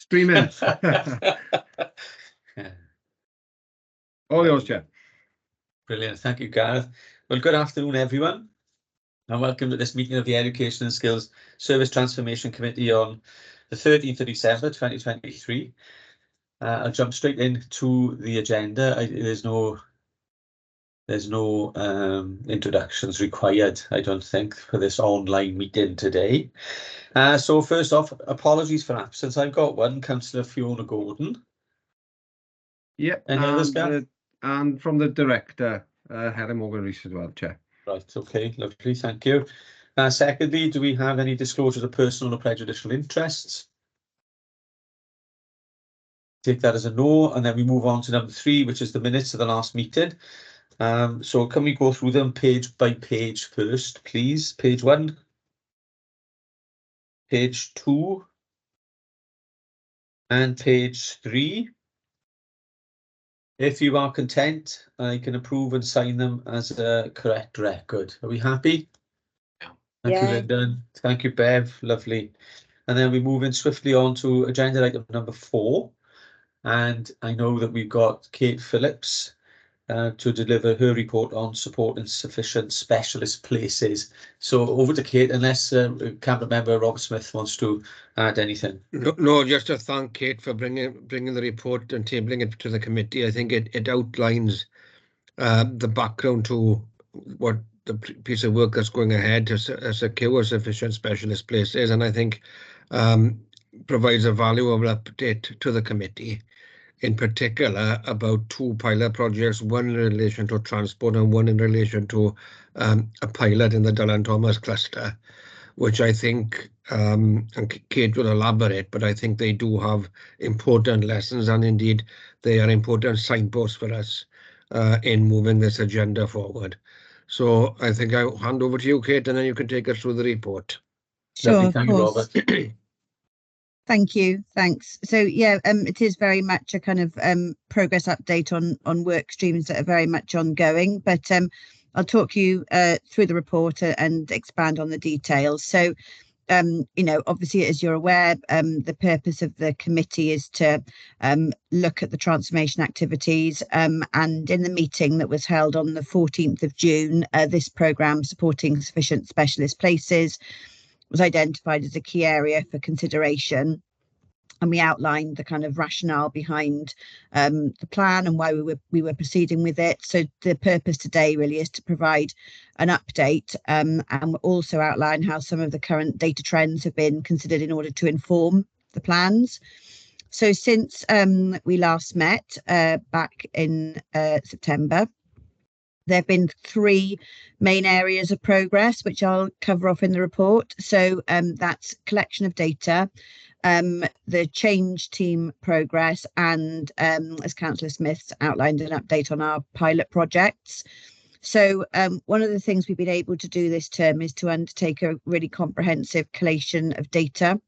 3 minutes. All yours, Chair. Brilliant. Thank you, Gareth. Well, good afternoon, everyone, and welcome to this meeting of the Education and Skills Service Transformation Committee on the 13th of December 2023. I'll jump straight into the agenda. There's no introductions required, I don't think, for this online meeting today. So first off, apologies for absence. I've got one, Councillor Fiona Gordon. Yeah, Any others, Gareth? And from the director, Helen Morgan-Rees as well, Chair. Right, okay, lovely, thank you. Secondly, do we have any disclosures of personal or prejudicial interests? Take that as a no, and then we move on to number 3, which is the minutes of the last meeting. So can we go through them page by page first, please? Page 1, page 2, and page 3. If you are content, I can approve and sign them as a correct record. Are we happy? Thank you, Lyndon. Thank you, Bev. Lovely. And then we move in swiftly on to agenda item number 4. And I know that we've got Kate Phillips to deliver her report on supporting sufficient specialist places. So over to Kate, unless Cabinet Member Robert Smith wants to add anything. No, just to thank Kate for bringing the report and tabling it to the committee. I think it outlines the background to what the piece of work that's going ahead to secure sufficient specialist places, and I think provides a valuable update to the committee, in particular about 2 pilot projects, one in relation to transport and one in relation to a pilot in the Dylan Thomas cluster, which I think, and Kate will elaborate, but I think they do have important lessons, and indeed they are important signposts for us in moving this agenda forward. So I think I'll hand over to you, Kate, and then you can take us through the report. Sure, Thank you, Robert. Thank you. Thanks. So yeah, it is very much a kind of progress update on work streams that are very much ongoing, but I'll talk you through the report and expand on the details. So obviously, as you're aware, the purpose of the committee is to look at the transformation activities, and in the meeting that was held on the 14th of June, this programme supporting sufficient specialist places was identified as a key area for consideration, and we outlined the kind of rationale behind the plan and why we were proceeding with it. So the purpose today really is to provide an update and also outline how some of the current data trends have been considered in order to inform the plans. So since we last met back in September, there have been 3 main areas of progress, which I'll cover off in the report. So that's collection of data, the change team progress, and as Councillor Smith outlined, an update on our pilot projects. So one of the things we've been able to do this term is to undertake a really comprehensive collation of data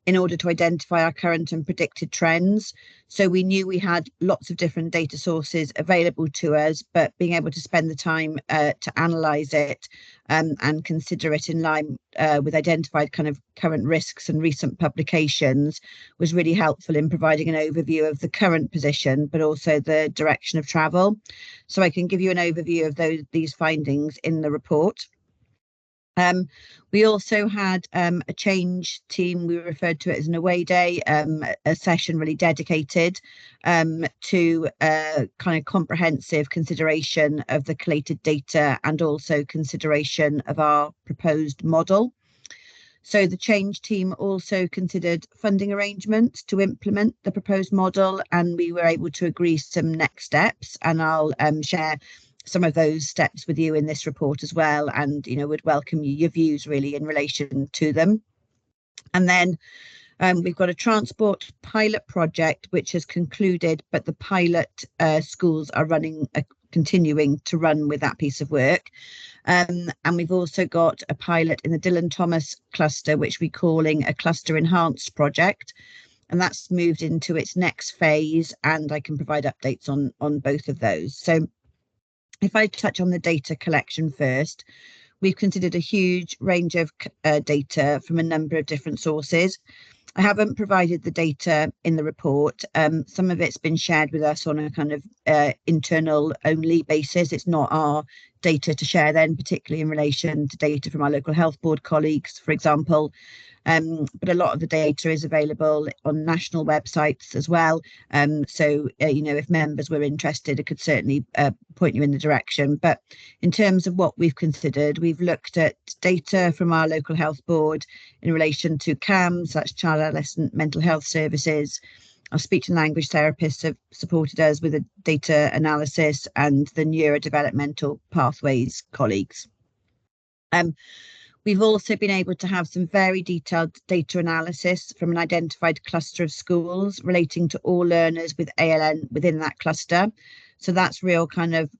in order to identify our current and predicted trends. So we knew we had lots of different data sources available to us, but being able to spend the time to analyse it and consider it in line with identified kind of current risks and recent publications was really helpful in providing an overview of the current position, but also the direction of travel. So I can give you an overview of these findings in the report. We also had a change team. We referred to it as an away day, a session really dedicated to kind of comprehensive consideration of the collated data and also consideration of our proposed model. So the change team also considered funding arrangements to implement the proposed model, and we were able to agree some next steps, and I'll share some of those steps with you in this report as well, and would welcome your views really in relation to them. And then we've got a transport pilot project which has concluded, but the pilot schools are continuing to run with that piece of work. And we've also got a pilot in the Dylan Thomas cluster, which we're calling a cluster enhanced project, and that's moved into its next phase, and I can provide updates on both of those. So if I touch on the data collection first, we've considered a huge range of data from a number of different sources. I haven't provided the data in the report. Some of it's been shared with us on a kind of internal only basis. It's not our data to share then, particularly in relation to data from our local health board colleagues, for example. But a lot of the data is available on national websites as well. So, you know, if members were interested, it could certainly point you in the direction. But in terms of what we've considered, we've looked at data from our local health board in relation to CAMS, that's child adolescent mental health services. Our speech and language therapists have supported us with a data analysis, and the neurodevelopmental pathways colleagues. We've also been able to have some very detailed data analysis from an identified cluster of schools relating to all learners with ALN within that cluster. So that's real kind of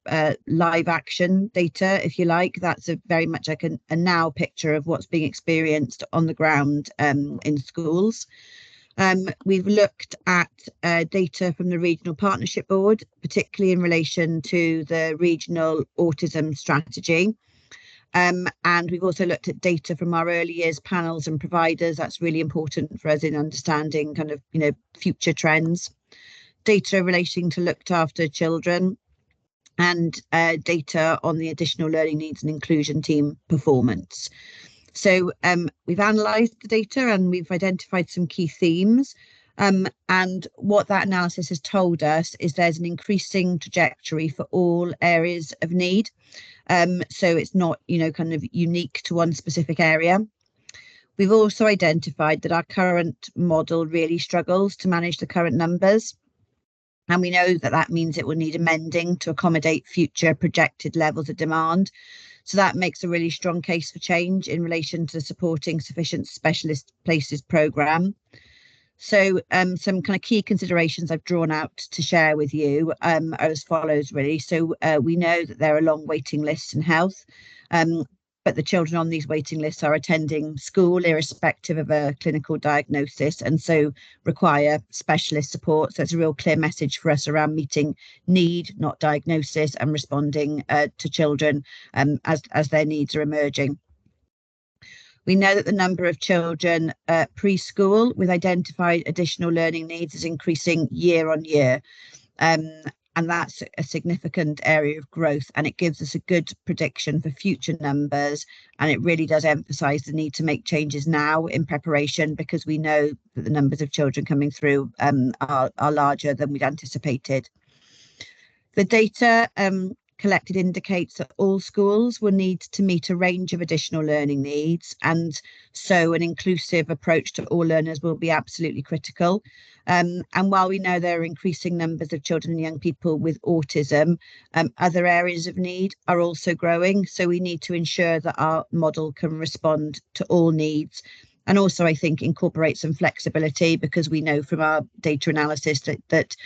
live action data, if you like. That's very much like a now picture of what's being experienced on the ground in schools. We've looked at data from the Regional Partnership Board, particularly in relation to the regional autism strategy. And we've also looked at data from our early years panels and providers. That's really important for us in understanding kind of, you know, future trends. Data relating to looked after children, and data on the additional learning needs and inclusion team performance. So we've analysed the data and we've identified some key themes. And what that analysis has told us is there's an increasing trajectory for all areas of need. So it's not, you know, kind of unique to one specific area. We've also identified that our current model really struggles to manage the current numbers. And we know that that means it will need amending to accommodate future projected levels of demand. So that makes a really strong case for change in relation to the Supporting Sufficient Specialist Places programme. So some kind of key considerations I've drawn out to share with you are as follows, really. So we know that there are long waiting lists in health, but the children on these waiting lists are attending school irrespective of a clinical diagnosis, and so require specialist support. So it's a real clear message for us around meeting need, not diagnosis, and responding to children as their needs are emerging. We know that the number of children preschool with identified additional learning needs is increasing year on year. And that's a significant area of growth, and it gives us a good prediction for future numbers. And it really does emphasise the need to make changes now in preparation, because we know that the numbers of children coming through are larger than we'd anticipated. The data collected indicates that all schools will need to meet a range of additional learning needs, and so an inclusive approach to all learners will be absolutely critical. And while we know there are increasing numbers of children and young people with autism, other areas of need are also growing, so we need to ensure that our model can respond to all needs, and also I think incorporate some flexibility, because we know from our data analysis that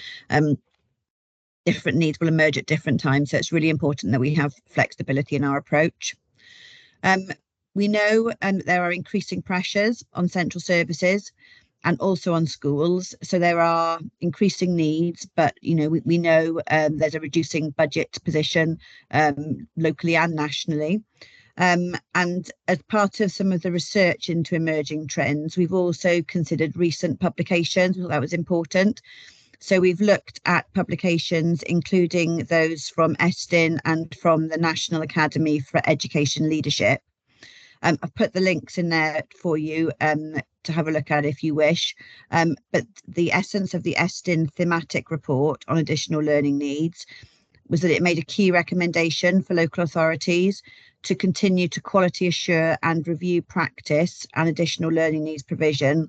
different needs will emerge at different times. So it's really important that we have flexibility in our approach. We know there are increasing pressures on central services and also on schools. So there are increasing needs, but you know, we know there's a reducing budget position locally and nationally. And as part of some of the research into emerging trends, we've also considered recent publications. That was important. So we've looked at publications, including those from Estin and from the National Academy for Education Leadership. I've put the links in there for you to have a look at if you wish. But the essence of the Estin thematic report on additional learning needs was that it made a key recommendation for local authorities to continue to quality assure and review practice and additional learning needs provision,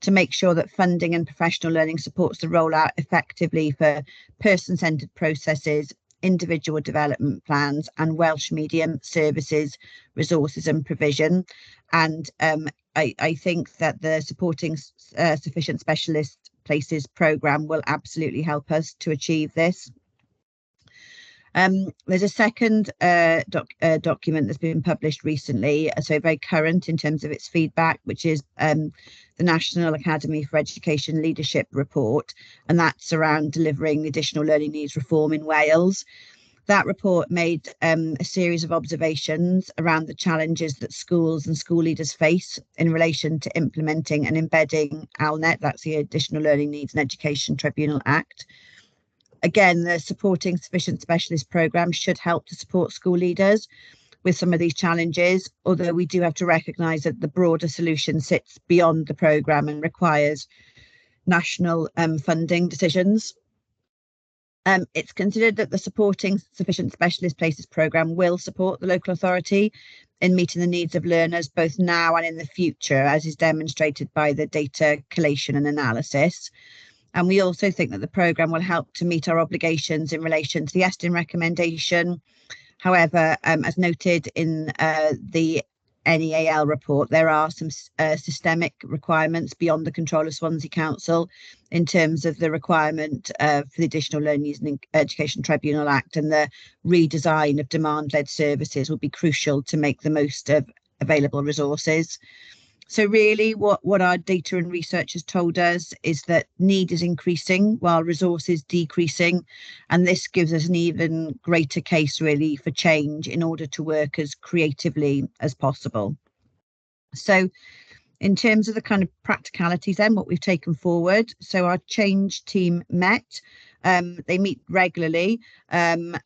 to make sure that funding and professional learning supports the rollout effectively for person-centred processes, individual development plans, and Welsh medium services, resources and provision. And I think that the Supporting Sufficient Specialist Places programme will absolutely help us to achieve this. There's a second document that's been published recently, so very current in terms of its feedback, which is the National Academy for Education Leadership report, and that's around delivering additional learning needs reform in Wales. That report made a series of observations around the challenges that schools and school leaders face in relation to implementing and embedding ALNET, that's the Additional Learning Needs and Education Tribunal Act. Again, the Supporting Sufficient Specialist programme should help to support school leaders with some of these challenges, although we do have to recognise that the broader solution sits beyond the programme and requires national funding decisions. It's considered that the Supporting Sufficient Specialist Places programme will support the local authority in meeting the needs of learners both now and in the future, as is demonstrated by the data collation and analysis. And we also think that the programme will help to meet our obligations in relation to the ESTIN recommendation. However, as noted in the NEAL report, there are some systemic requirements beyond the control of Swansea Council in terms of the requirement for the Additional Learning Needs and Education Tribunal Act, and the redesign of demand-led services will be crucial to make the most of available resources. So really what our data and research has told us is that need is increasing while resources decreasing, and this gives us an even greater case really for change in order to work as creatively as possible. So in terms of the kind of practicalities then, what we've taken forward, so our change team met. They meet regularly, and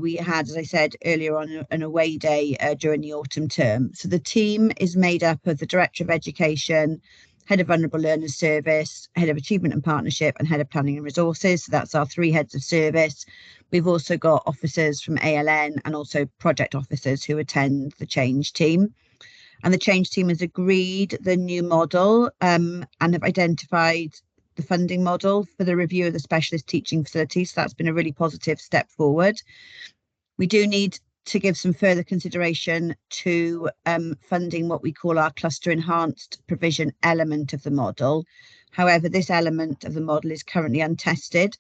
we had, as I said earlier on, an away day during the autumn term. So the team is made up of the Director of Education, Head of Vulnerable Learners Service, Head of Achievement and Partnership, and Head of Planning and Resources. So that's our 3 heads of service. We've also got officers from ALN and also project officers who attend the change team. And the change team has agreed the new model and have identified the funding model for the review of the specialist teaching facilities. So that's been a really positive step forward. We do need to give some further consideration to funding what we call our cluster enhanced provision element of the model. However, this element of the model is currently untested,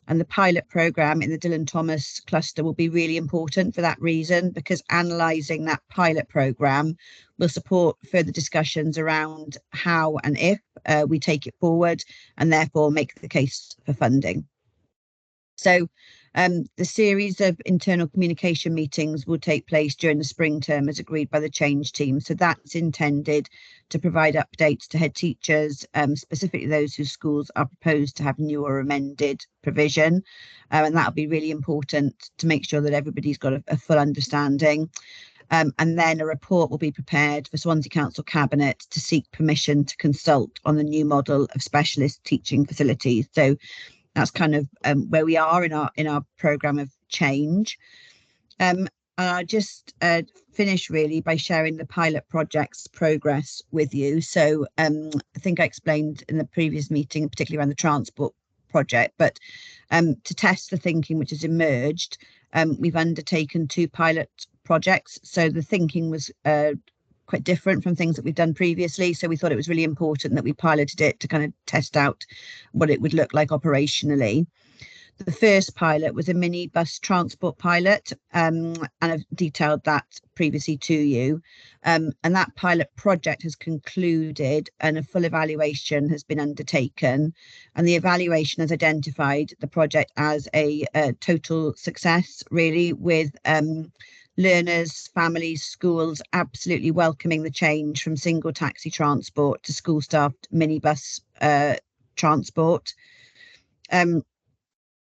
and the pilot programme in the Dylan Thomas cluster will be really important for that reason, because analysing that pilot programme will support further discussions around how and if we take it forward, and therefore make the case for funding. So the series of internal communication meetings will take place during the spring term as agreed by the change team. So that's intended to provide updates to head teachers, specifically those whose schools are proposed to have new or amended provision. And that'll be really important to make sure that everybody's got a full understanding. And then a report will be prepared for Swansea Council Cabinet to seek permission to consult on the new model of specialist teaching facilities. So that's kind of where we are in our programme of change. And I'll just finish really by sharing the pilot project's progress with you. So I think I explained in the previous meeting, particularly around the transport project, but to test the thinking which has emerged, we've undertaken 2 pilot projects. So the thinking was quite different from things that we've done previously. So we thought it was really important that we piloted it to kind of test out what it would look like operationally. The first pilot was a minibus transport pilot, and I've detailed that previously to you. And that pilot project has concluded and a full evaluation has been undertaken. And the evaluation has identified the project as a total success, really, with learners, families, schools absolutely welcoming the change from single taxi transport to school staffed minibus transport. And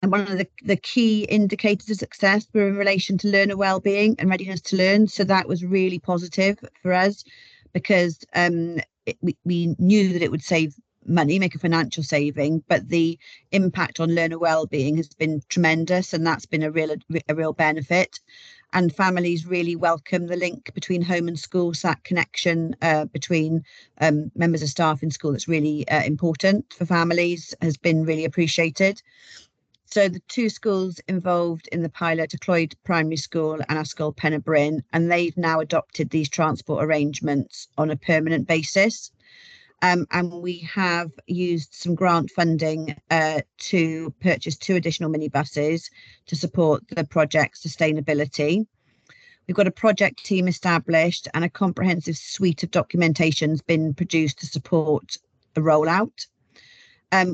one of the key indicators of success were in relation to learner wellbeing and readiness to learn. So that was really positive for us, because we knew that it would save money, make a financial saving, but the impact on learner wellbeing has been tremendous, and that's been a real benefit. And families really welcome the link between home and school, so that connection between members of staff in school that's really important for families has been really appreciated. So the 2 schools involved in the pilot are Cloyd Primary School and Ascol Pen-y-Bryn, and they've now adopted these transport arrangements on a permanent basis. And we have used some grant funding to purchase 2 additional minibuses to support the project's sustainability. We've got a project team established, and a comprehensive suite of documentation has been produced to support the rollout.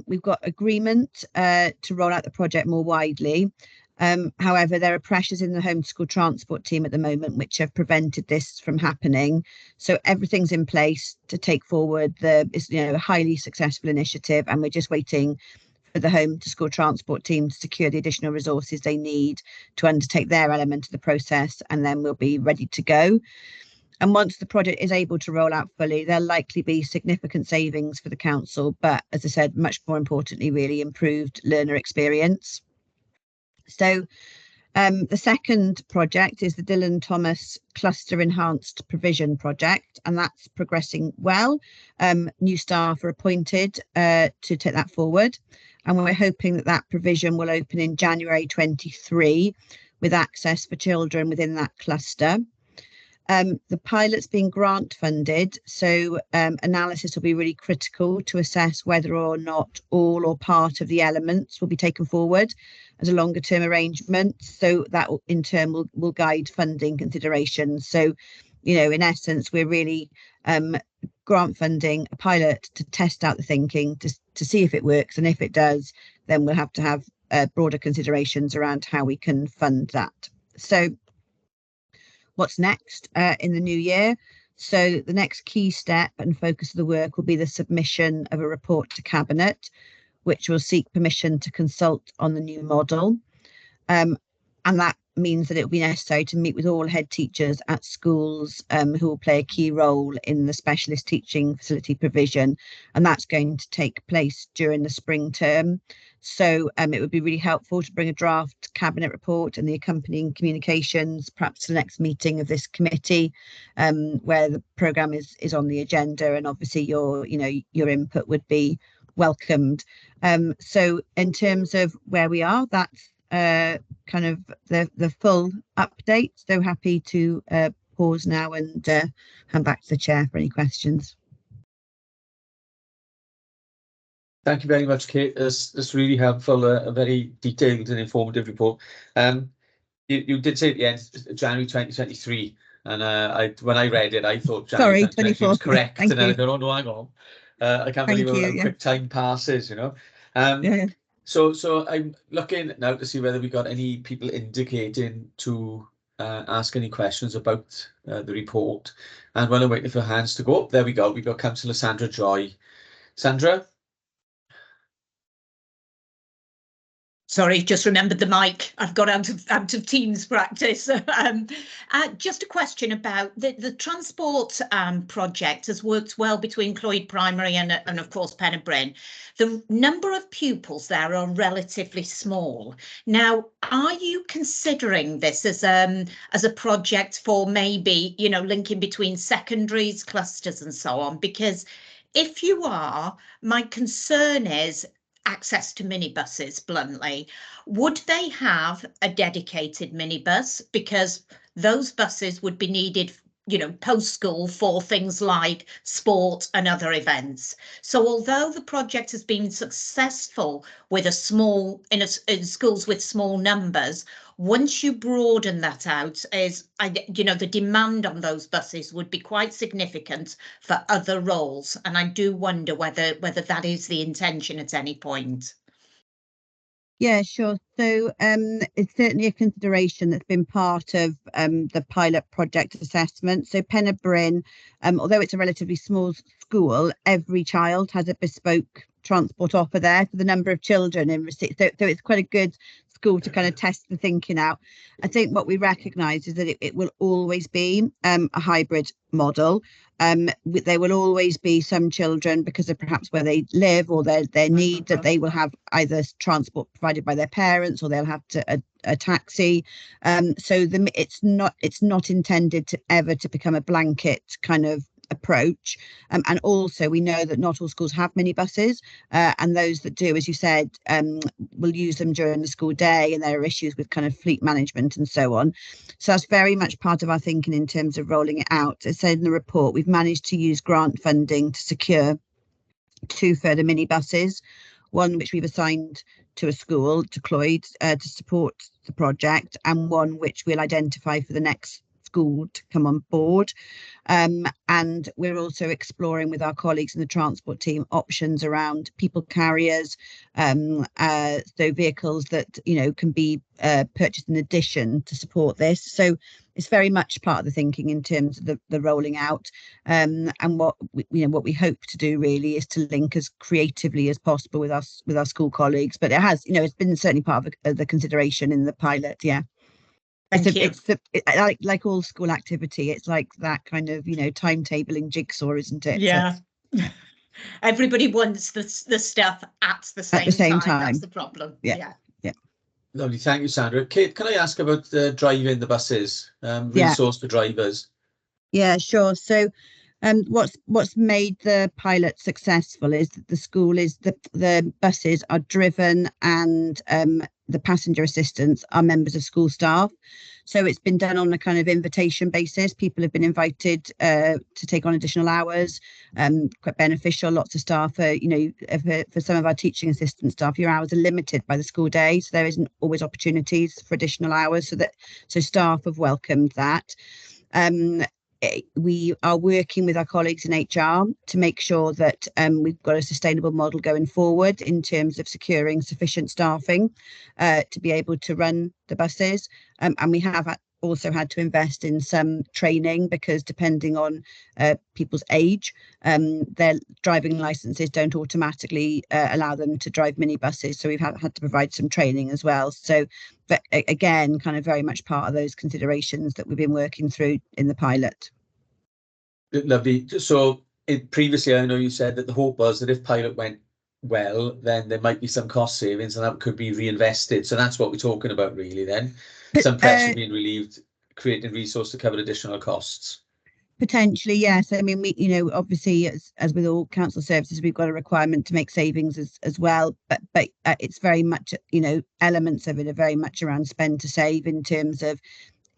We've got agreement to roll out the project more widely, However, there are pressures in the home to school transport team at the moment which have prevented this from happening. So everything's in place to take forward it's, you know, a highly successful initiative, and we're just waiting for the home to school transport team to secure the additional resources they need to undertake their element of the process, and then we'll be ready to go. And once the project is able to roll out fully, there'll likely be significant savings for the council, but as I said, much more importantly, really improved learner experience. So the second project is the Dylan Thomas Cluster Enhanced Provision project, and that's progressing well. New staff are appointed to take that forward, and we're hoping that that provision will open in January 23 with access for children within that cluster. The pilot's being grant funded, so analysis will be really critical to assess whether or not all or part of the elements will be taken forward as a longer term arrangement. So that in turn will guide funding considerations. So, you know, in essence, we're really grant funding a pilot to test out the thinking, to see if it works, and if it does, then we'll have to have broader considerations around how we can fund that. So what's next in the new year? So the next key step and focus of the work will be the submission of a report to Cabinet, which will seek permission to consult on the new model. And that means that it will be necessary to meet with all head teachers at schools who will play a key role in the specialist teaching facility provision. And that's going to take place during the spring term. So it would be really helpful to bring a draft Cabinet report and the accompanying communications, perhaps to the next meeting of this committee, where the programme is on the agenda, and obviously your input would be welcomed. So in terms of where we are, that's kind of the full update. So happy to pause now and hand back to the chair for any questions. Thank you very much, Kate. That's really helpful, a very detailed and informative report. You did say at the end, January 2023, and when I read it, I thought January 2023 was correct. Thank and then you. I thought, oh no, hang on. I can't believe how quick time passes, you know. Yeah. So I'm looking now to see whether we got any people indicating to ask any questions about the report. And while I'm waiting for hands to go up, there we go. We've got Councillor Sandra Joy. Sandra? Sorry, just remembered the mic. I've got out of Teams practice. Just a question about the transport project has worked well between Clwyd Primary and of course Pen y Bryn. The number of pupils there are relatively small. Now, are you considering this as a project for maybe, you know, linking between secondaries, clusters and so on? Because if you are, my concern is access to minibuses, bluntly. Would they have a dedicated minibus? Because those buses would be needed, you know, post-school for things like sport and other events. So although the project has been successful with in schools with small numbers, once you broaden that out, the demand on those buses would be quite significant for other roles. And I do wonder whether that is the intention at any point. Yeah, sure. So it's certainly a consideration that's been part of the pilot project assessment. So Pen y Bryn, although it's a relatively small school, every child has a bespoke transport offer there for the number of children in receipt. So it's quite a good school to kind of test the thinking out. I think what we recognise is that it will always be a hybrid model. There will always be some children, because of perhaps where they live or their need, that they will have either transport provided by their parents or they'll have a taxi. So it's not intended to ever to become a blanket kind of approach. And also we know that not all schools have minibuses, and those that do, as you said, will use them during the school day, and there are issues with kind of fleet management and so on. So that's very much part of our thinking in terms of rolling it out. As said in the report, we've managed to use grant funding to secure 2 further minibuses, one which we've assigned to a school, to Clwyd, to support the project, and one which we'll identify for the next school to come on board. And we're also exploring with our colleagues in the transport team options around people carriers, so vehicles that, you know, can be purchased in addition to support this. So it's very much part of the thinking in terms of the rolling out, and what we hope to do really is to link as creatively as possible with our school colleagues. But it has, you know, it's been certainly part of the consideration in the pilot. Yeah. It's like all school activity. It's like that kind of, you know, timetabling jigsaw, isn't it? Yeah. So, everybody wants the stuff at the same time. That's the problem. Yeah. Lovely, thank you, Sandra. Kate, can I ask about driving the buses, resource for drivers? Yeah, sure. So what's made the pilot successful is that the buses are driven, and the passenger assistants are members of school staff. So it's been done on a kind of invitation basis. People have been invited to take on additional hours, quite beneficial. Lots of staff, for some of our teaching assistant staff, your hours are limited by the school day. So there isn't always opportunities for additional hours. So staff have welcomed that. We are working with our colleagues in HR to make sure that we've got a sustainable model going forward in terms of securing sufficient staffing to be able to run the buses. And we have also had to invest in some training, because depending on people's age, their driving licenses don't automatically allow them to drive minibuses. So we've had to provide some training as well. So, but again, kind of very much part of those considerations that we've been working through in the pilot. Lovely. So previously, I know you said that the hope was that if pilot went well, then there might be some cost savings and that could be reinvested. So that's what we're talking about really then. Some pressure being relieved, creating resource to cover additional costs. Potentially, yes. I mean, we, you know, obviously, as with all council services, we've got a requirement to make savings as well. But it's very much, you know, elements of it are very much around spend to save, in terms of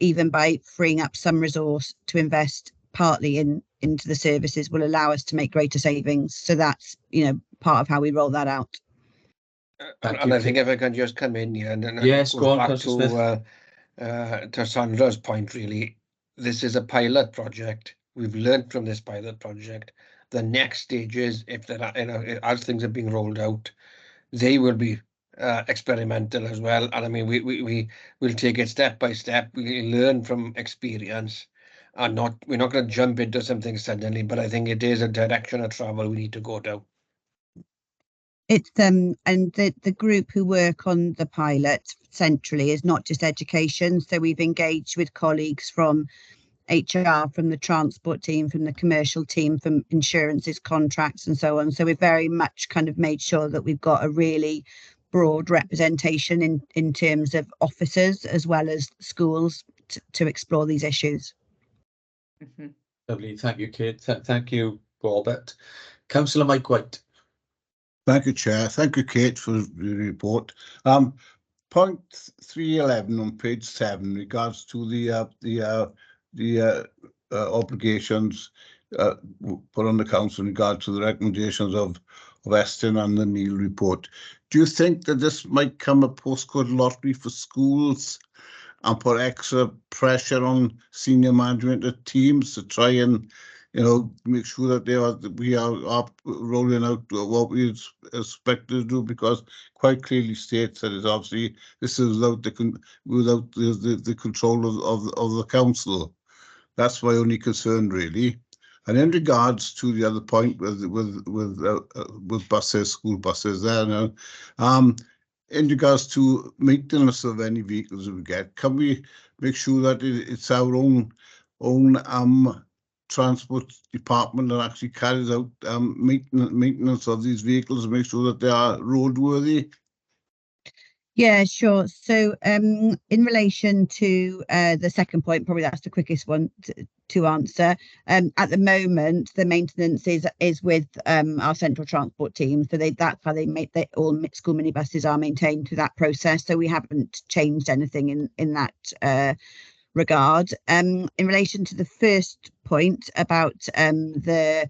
even by freeing up some resource to invest partly into the services will allow us to make greater savings. So that's, you know, part of how we roll that out. And I think if I can just come in here, and then yes, go on, back to Sandra's point, really, this is a pilot project. We've learned from this pilot project. The next stage is, if there are, you know, as things are being rolled out, they will be experimental as well. And I mean, we will take it step by step. We learn from experience, and we're not going to jump into something suddenly. But I think it is a direction of travel we need to go down. It's and the group who work on the pilot centrally is not just education. So we've engaged with colleagues from HR, from the transport team, from the commercial team, from insurances, contracts, and so on. So we've very much kind of made sure that we've got a really broad representation in terms of officers as well as schools to explore these issues. Mm-hmm. Lovely, thank you, Kate. Thank you, Robert. Councillor Mike White. Thank you, Chair. Thank you, Kate, for the report. Point 311 on page 7 regards to the obligations put on the council in regard to the recommendations of Eston and the Neil report. Do you think that this might come a postcode lottery for schools and put extra pressure on senior management of teams to try and, you know, make sure that we are rolling out what we expect to do? Because quite clearly states that it's obviously this is without the control of the council. That's my only concern, really. And in regards to the other point with buses, school buses, there now, in regards to maintenance of any vehicles we get, can we make sure that it's our own transport department that actually carries out maintenance of these vehicles and make sure that they are roadworthy? Yeah, sure. So in relation to the second point, probably that's the quickest one to answer. At the moment, the maintenance is with our central transport team. So that's how all school minibuses are maintained through that process. So we haven't changed anything in that regard. In relation to the first point about the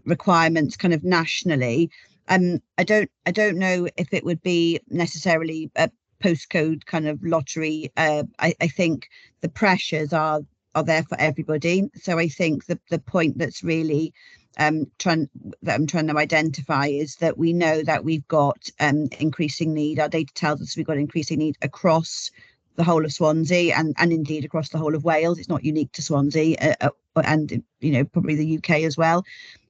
requirements kind of nationally, I don't know if it would be necessarily a postcode kind of lottery. I think the pressures are there for everybody. So I think the point that's really I'm trying to identify is that we know that we've got increasing need. Our data tells us we've got increasing need across the whole of Swansea and indeed across the whole of Wales. It's not unique to Swansea and probably the UK as well.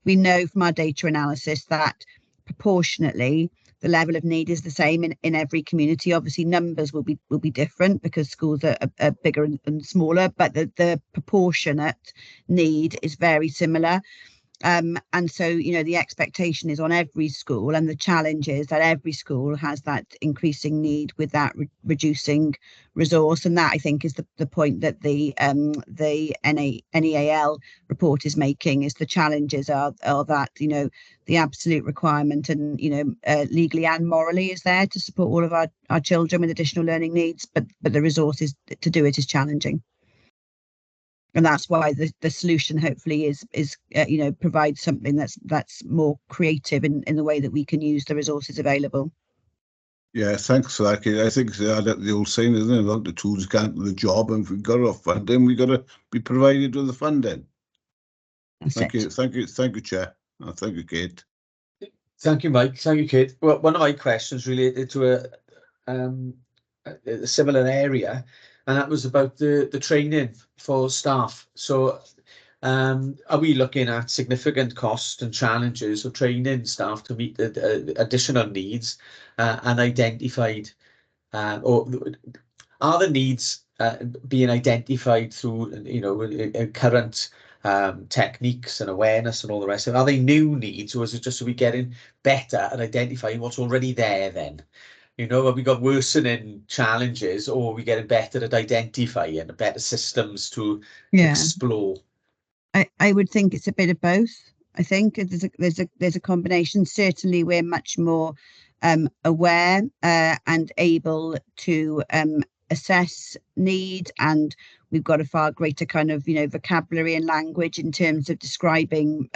We know from our data analysis that proportionately the level of need is the same in every community. Obviously numbers will be different because schools are bigger and smaller, but the proportionate need is very similar. And so, the expectation is on every school, and the challenge is that every school has that increasing need with that reducing resource. And that, I think, is the point that the NEAL report is making, is the challenges are that, the absolute requirement and, legally and morally is there to support all of our children with additional learning needs, but the resources to do it is challenging. And that's why the solution hopefully is provide something that's more creative in the way that we can use the resources available. Yeah, thanks for that, Kate. I think the old saying, isn't it, about the tools can't do the job, and if we've got enough funding, we've got to be provided with the funding. Thank you, Chair. Thank you, Kate. Thank you, Mike. Thank you, Kate. Well, one of my questions related to a similar area, and that was about the training for staff. So are we looking at significant cost and challenges of training staff to meet the additional needs and identified, or are the needs being identified through current techniques and awareness and all the rest of it? Are they new needs, or is it just so we're getting better at identifying what's already there then? Have we got worsening challenges, or are we getting better at identifying better systems to explore? I would think it's a bit of both. I think there's a combination. Certainly, we're much more aware and able to assess need, and we've got a far greater kind of vocabulary and language in terms of describing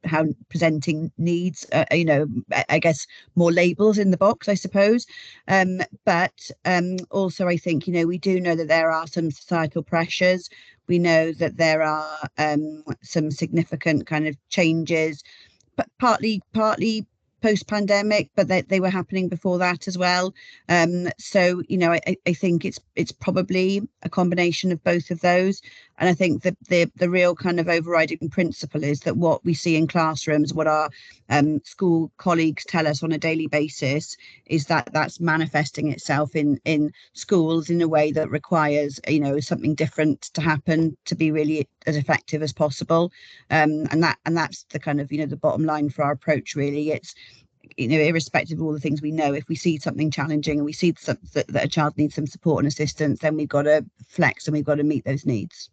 how presenting needs, I guess more labels in the box, I suppose. But also I think, we do know that there are some societal pressures. We know that there are some significant kind of changes, but partly post-pandemic, but they were happening before that as well. So, I think it's probably a combination of both of those. And I think that the real kind of overriding principle is that what we see in classrooms, what our school colleagues tell us on a daily basis, is that that's manifesting itself in schools in a way that requires, something different to happen to be really as effective as possible. And that's the kind of, the bottom line for our approach, really. It's, irrespective of all the things we know, if we see something challenging and we see that a child needs some support and assistance, then we've got to flex and we've got to meet those needs.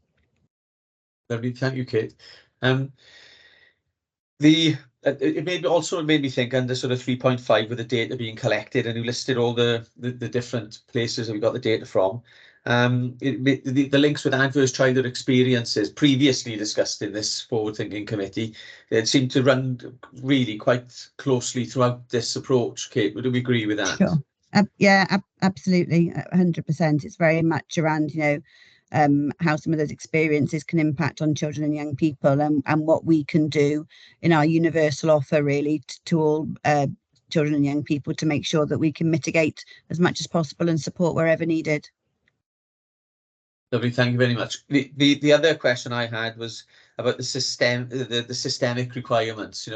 Lovely, thank you, Kate. It also made me think under sort of 3.5 with the data being collected, and you listed all the different places that we got the data from. The links with adverse childhood experiences previously discussed in this forward-thinking committee, it seemed to run really quite closely throughout this approach. Kate, would you agree with that? Sure. Yeah, absolutely, 100%. It's very much around, how some of those experiences can impact on children and young people, and what we can do in our universal offer, really, to all children and young people, to make sure that we can mitigate as much as possible and support wherever needed. Lovely, thank you very much. The other question I had was about the systemic requirements.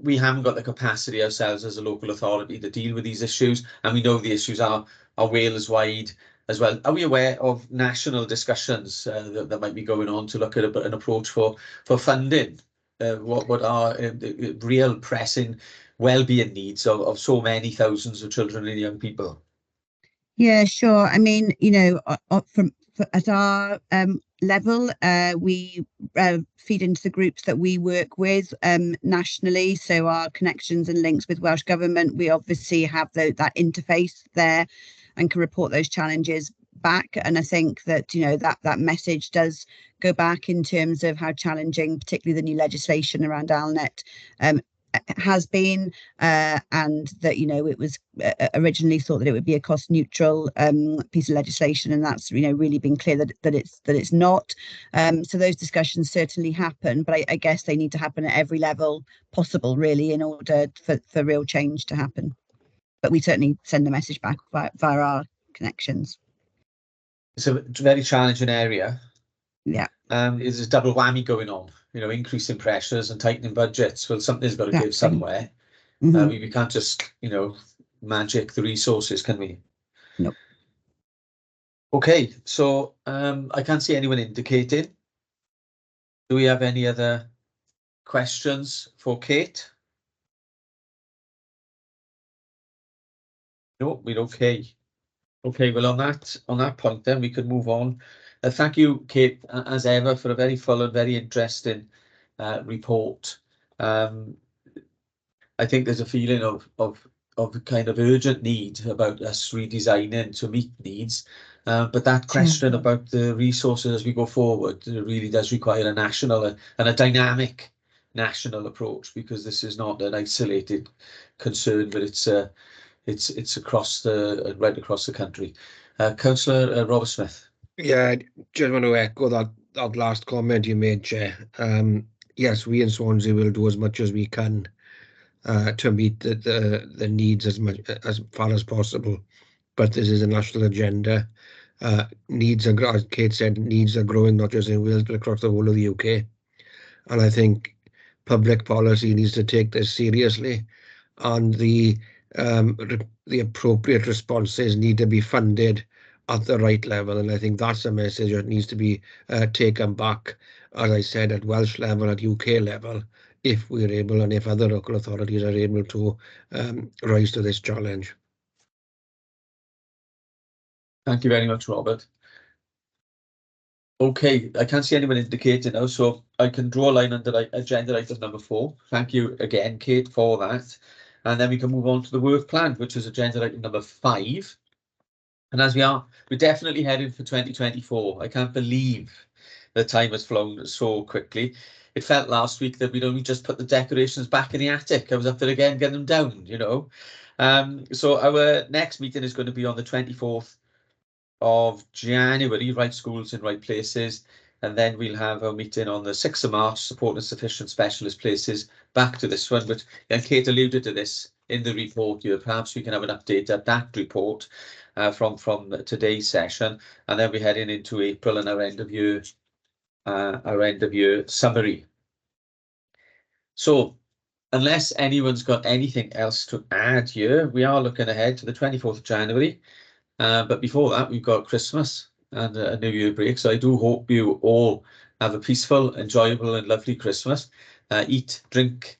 We haven't got the capacity ourselves as a local authority to deal with these issues, and we know the issues are Wales wide as well. Are we aware of national discussions that might be going on to look at an approach for funding? What are real pressing well-being needs of so many thousands of children and young people? Yeah, sure. I mean, at our level, we feed into the groups that we work with nationally. So our connections and links with Welsh Government, we obviously have that interface there and can report those challenges back. And I think that, that message does go back in terms of how challenging, particularly the new legislation around ALNet, has been, and that, you know, it was originally thought that it would be a cost neutral piece of legislation, and that's, you know, really been clear that it's not. So those discussions certainly happen, but I guess they need to happen at every level possible, really, in order for real change to happen. But we certainly send a message back via our connections. It's a very challenging area. Yeah. There's a double whammy going on, you know, increasing pressures and tightening budgets. Well, something's got to give somewhere. We can't just, you know, magic the resources, can we? No. Okay, so I can't see anyone indicating. Do we have any other questions for Kate? No, we're okay. Okay, well, on that point, then we can move on. Thank you, Kate, as ever, for a very full and very interesting report. I think there's a feeling of kind of urgent need about us redesigning to meet needs. But that question about the resources as we go forward really does require a national and a dynamic national approach, because this is not an isolated concern, but it's across right across the country. Councillor Robert Smith. Yeah, just want to echo that last comment you made, Chair. Yes, we in Swansea will do as much as we can to meet the needs as far as possible, but this is a national agenda. Needs are, as Kate said, needs are growing not just in Wales but across the whole of the UK, and I think public policy needs to take this seriously, and the appropriate responses need to be funded at the right level, and I think that's a message that needs to be taken back, as I said, at Welsh level, at UK level, if we're able, and if other local authorities are able to rise to this challenge. Thank you very much, Robert. Okay, I can't see anyone indicating now, so I can draw a line under agenda item number 4. Thank you again, Kate, for that. And then we can move on to the work plan, which is agenda item number 5. And as we're definitely heading for 2024. I can't believe the time has flown so quickly. It felt last week that we'd only just put the decorations back in the attic. I was up there again, getting them down, you know. So our next meeting is going to be on the 24th of January, Right Schools in Right Places. And then we'll have a meeting on the 6th of March, Support and Sufficient Specialist Places, back to this one. But and Kate alluded to this in the report here. Perhaps we can have an update at that report from today's session. And then we're heading into April and our end of year summary. So unless anyone's got anything else to add here, we are looking ahead to the 24th of January. But before that, we've got Christmas and a New Year break. So I do hope you all have a peaceful, enjoyable and lovely Christmas. Eat, drink,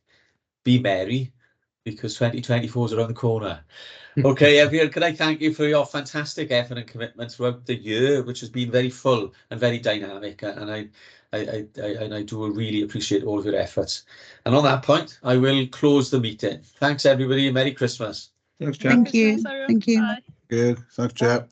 be merry, because 2024 is around the corner. Okay, everyone, can I thank you for your fantastic effort and commitment throughout the year, which has been very full and very dynamic. And I do really appreciate all of your efforts. And on that point, I will close the meeting. Thanks, everybody. Merry Christmas. Thanks, Jack. Thank you. Thank you. Good. Thanks, Jack.